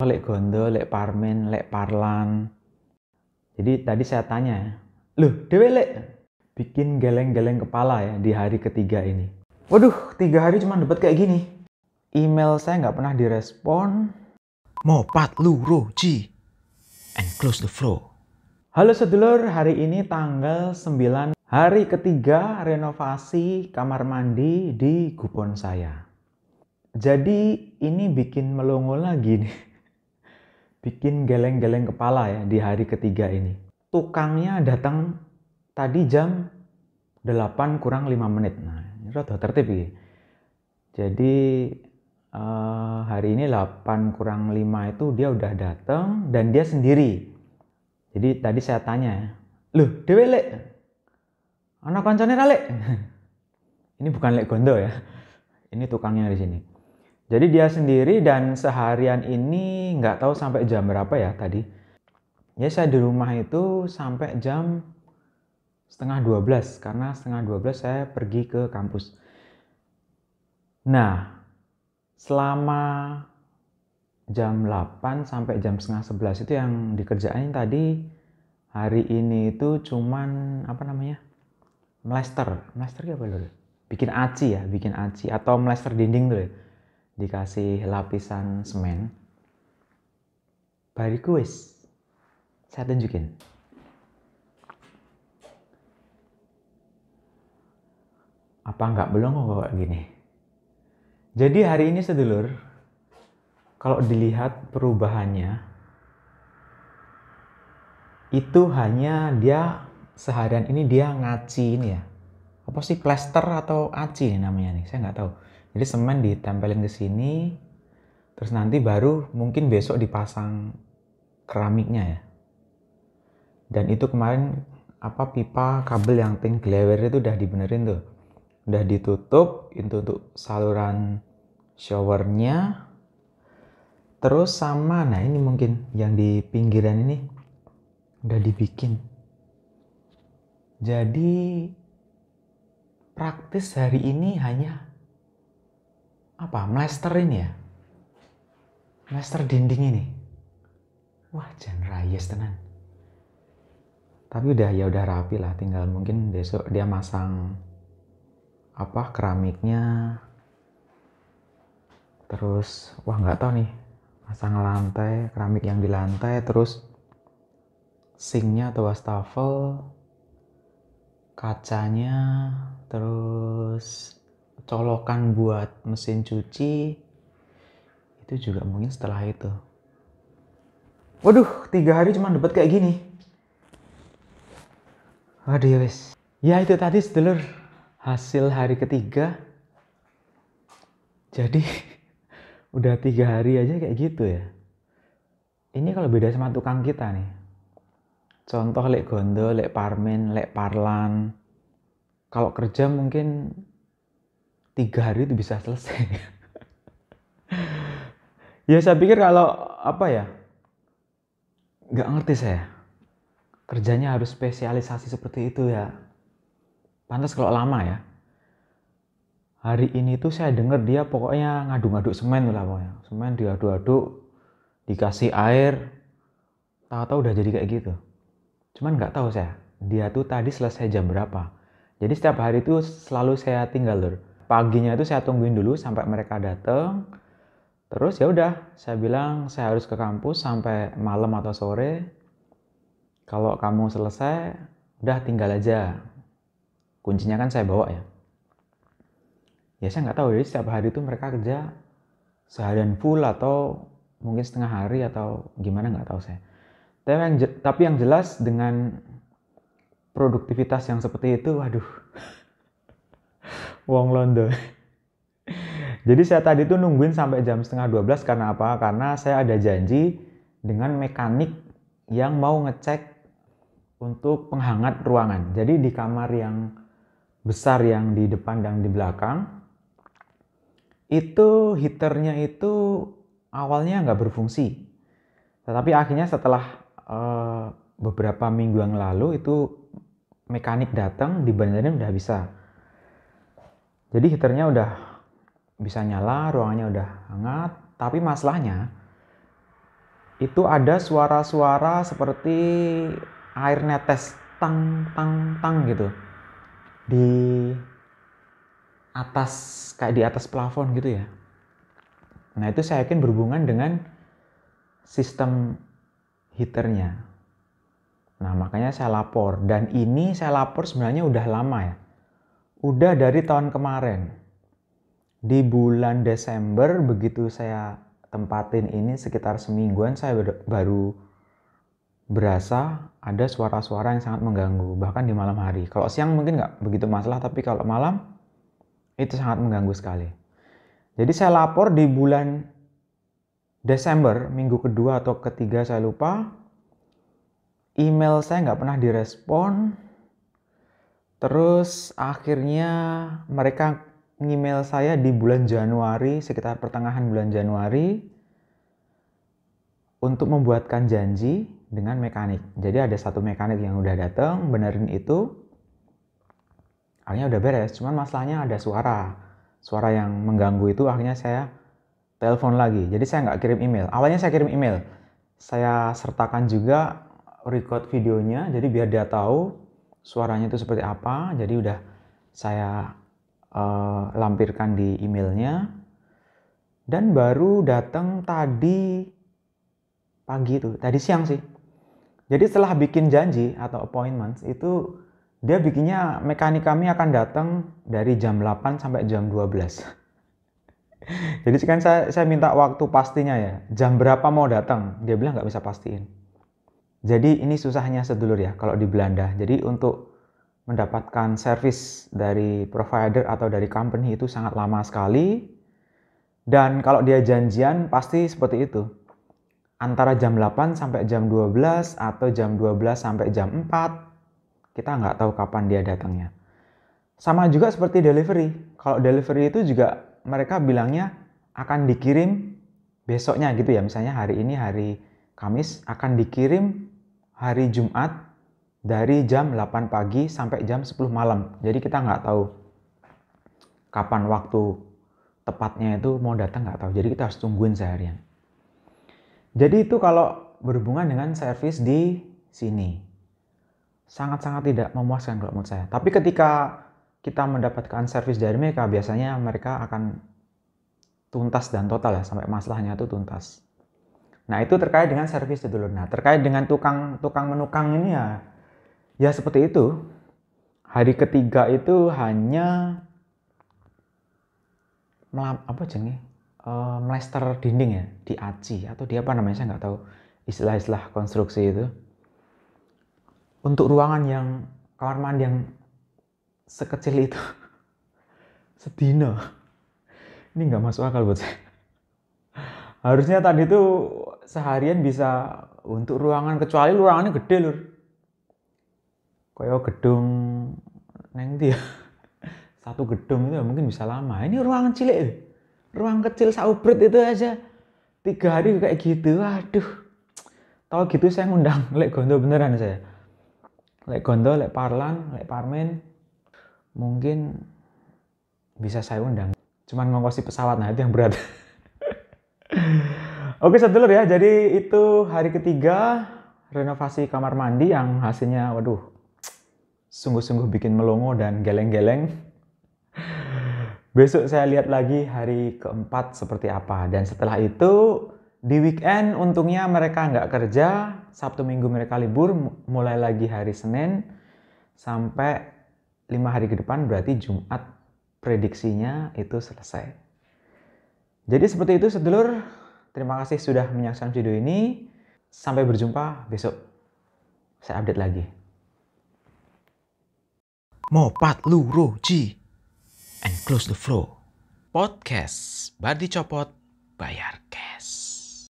Lek Gondo, lek Parmen, lek Parlan. Jadi tadi saya tanya, loh dewe lek bikin geleng-geleng kepala ya di hari ketiga ini. Waduh, 3 hari cuma dapat kayak gini. Email saya nggak pernah direspon. Mopat luro ji and close the flow. Halo sedulur, hari ini tanggal 9, hari ketiga renovasi kamar mandi di Gubon saya. Jadi ini bikin melongo lagi nih. Bikin geleng-geleng kepala ya di hari ketiga ini. Tukangnya datang tadi jam 8 kurang 5 menit. Nah, ini rada tertib ini. Jadi hari ini 8 kurang 5 itu dia udah datang dan dia sendiri. Jadi tadi saya tanya, loh dewe lek, ana kancane ra lek? Ini bukan lek Gondo ya, ini tukangnya di sini. Jadi dia sendiri dan seharian ini nggak tahu sampai jam berapa ya tadi. Ya saya di rumah itu sampai jam setengah 12 karena setengah 12 saya pergi ke kampus. Nah, selama jam 8 sampai jam setengah 11 itu yang dikerjain tadi hari ini itu cuman apa namanya? Mlester apa dulu? Bikin aci atau mlester dinding tuh ya. Dikasih lapisan semen. Bariku wis saya tunjukin. Apa nggak belum kok kayak gini? Jadi hari ini sedulur, kalau dilihat perubahannya, itu hanya dia seharian ini dia ngaci ini ya. Apa sih plester atau aci nih namanya nih? Saya nggak tahu. Jadi semen ditempelin ke sini, terus nanti baru mungkin besok dipasang keramiknya ya. Dan itu kemarin pipa kabel yang ting glewer itu udah dibenerin tuh. Udah ditutup itu untuk saluran showernya. Terus sama, nah ini mungkin yang di pinggiran ini udah dibikin. Jadi praktis hari ini hanya mlester ini ya. Mlester dinding ini. Wah, jangan rayes tenan. Tapi udah rapi lah, tinggal mungkin besok dia masang keramiknya. Terus nggak tahu nih, masang lantai, keramik yang di lantai, terus sinknya atau wastafel, kacanya, terus colokan buat mesin cuci, itu juga mungkin setelah itu. Waduh, 3 hari cuma dapat kayak gini. Waduh ya wes. Ya itu tadi sedulur, hasil hari ketiga. Jadi udah 3 hari aja kayak gitu ya. Ini kalau beda sama tukang kita nih. Contoh lek Gondo, lek Parmen, lek Parlan. Kalau kerja mungkin 3 hari itu bisa selesai. Ya saya pikir kalau nggak ngerti saya. Kerjanya harus spesialisasi seperti itu ya. Pantas kalau lama ya. Hari ini tuh saya dengar dia pokoknya ngaduk-ngaduk semen lah pokoknya. Semen diaduk-aduk, dikasih air, tahu-tahu udah jadi kayak gitu. Cuman nggak tahu saya, dia tuh tadi selesai jam berapa. Jadi setiap hari itu selalu saya tinggal lur. Paginya itu saya tungguin dulu sampai mereka datang. Terus ya udah, saya bilang saya harus ke kampus sampai malam atau sore. Kalau kamu selesai, udah tinggal aja. Kuncinya kan saya bawa ya. Ya saya nggak tahu, jadi setiap hari itu mereka kerja seharian full atau mungkin setengah hari atau gimana nggak tahu saya. Tapi yang jelas dengan produktivitas yang seperti itu, waduh, wong londo. Jadi saya tadi tuh nungguin sampai jam setengah 12 karena apa? Karena saya ada janji dengan mekanik yang mau ngecek untuk penghangat ruangan. Jadi di kamar yang besar yang di depan dan di belakang, itu heaternya itu awalnya nggak berfungsi. Tetapi akhirnya setelah beberapa minggu yang lalu itu mekanik datang, dibenerin udah bisa. Jadi heaternya udah bisa nyala, ruangannya udah hangat. Tapi masalahnya itu ada suara-suara seperti air netes tang tang tang gitu di atas, kayak di atas plafon gitu ya. Nah itu saya yakin berhubungan dengan sistem heaternya. Nah makanya saya lapor, dan ini saya lapor sebenarnya udah lama ya. Udah dari tahun kemarin. Di bulan Desember begitu saya tempatin ini sekitar semingguan, saya baru berasa ada suara-suara yang sangat mengganggu, bahkan di malam hari. Kalau siang mungkin nggak begitu masalah, tapi kalau malam itu sangat mengganggu sekali. Jadi saya lapor di bulan Desember, minggu kedua atau ketiga saya lupa. Email saya nggak pernah direspon. Terus akhirnya mereka email saya di bulan Januari, sekitar pertengahan bulan Januari, untuk membuatkan janji dengan mekanik. Jadi ada satu mekanik yang udah datang, benerin itu. Akhirnya udah beres, cuman masalahnya ada suara yang mengganggu itu. Akhirnya saya telepon lagi. Jadi saya nggak kirim email. Awalnya saya kirim email. Saya sertakan juga record videonya, jadi biar dia tahu suaranya itu seperti apa. Jadi udah saya lampirkan di emailnya. Dan baru datang tadi pagi itu, tadi siang sih. Jadi setelah bikin janji atau appointment itu, dia bikinnya mekanik kami akan datang dari jam 8 sampai jam 12. Jadi kan saya minta waktu pastinya ya, jam berapa mau datang. Dia bilang nggak bisa pastiin. Jadi ini susahnya sedulur ya kalau di Belanda. Jadi untuk mendapatkan service dari provider atau dari company itu sangat lama sekali. Dan kalau dia janjian pasti seperti itu. Antara jam 8 sampai jam 12 atau jam 12 sampai jam 4. Kita nggak tahu kapan dia datangnya. Sama juga seperti delivery. Kalau delivery itu juga mereka bilangnya akan dikirim besoknya gitu ya. Misalnya hari ini hari Kamis akan dikirim hari Jumat dari jam 8 pagi sampai jam 10 malam. Jadi kita nggak tahu kapan waktu tepatnya itu mau datang, nggak tahu. Jadi kita harus tungguin seharian. Jadi itu kalau berhubungan dengan servis di sini. Sangat-sangat tidak memuaskan kalau menurut saya. Tapi ketika kita mendapatkan servis dari mereka, biasanya mereka akan tuntas dan total ya, sampai masalahnya itu tuntas. Nah itu terkait dengan servis dulu. Nah terkait dengan tukang menukang ini ya seperti itu. Hari ketiga itu hanya melester dinding ya, diaci atau di apa namanya, saya nggak tahu istilah-istilah konstruksi itu. Untuk ruangan yang kamar mandi yang sekecil itu, sedino. Ini nggak masuk akal buat saya. Harusnya tadi tuh seharian bisa untuk ruangan, kecuali ruangannya gede lur. Kayak gedung neng dia. Satu gedung itu mungkin bisa lama. Ini ruangan cilik, ruang kecil saubret itu aja 3 hari kayak gitu. Waduh. Tahu gitu saya ngundang lek gondo beneran saya. Lek gondo, lek parlan, lek parmen mungkin bisa saya undang. Cuman ngongkosi pesawat, nah itu yang berat. Oke sedulur ya, jadi itu hari ketiga renovasi kamar mandi yang hasilnya waduh sungguh-sungguh bikin melongo dan geleng-geleng. Besok saya lihat lagi hari keempat seperti apa. Dan setelah itu di weekend untungnya mereka nggak kerja. Sabtu Minggu mereka libur, mulai lagi hari Senin sampai 5 hari ke depan, berarti Jumat prediksinya itu selesai. Jadi seperti itu sedulur. Terima kasih sudah menyaksikan video ini. Sampai berjumpa besok. Saya update lagi. Mopat luro ji and close the flow. Podcast Bar Dicopot bayar.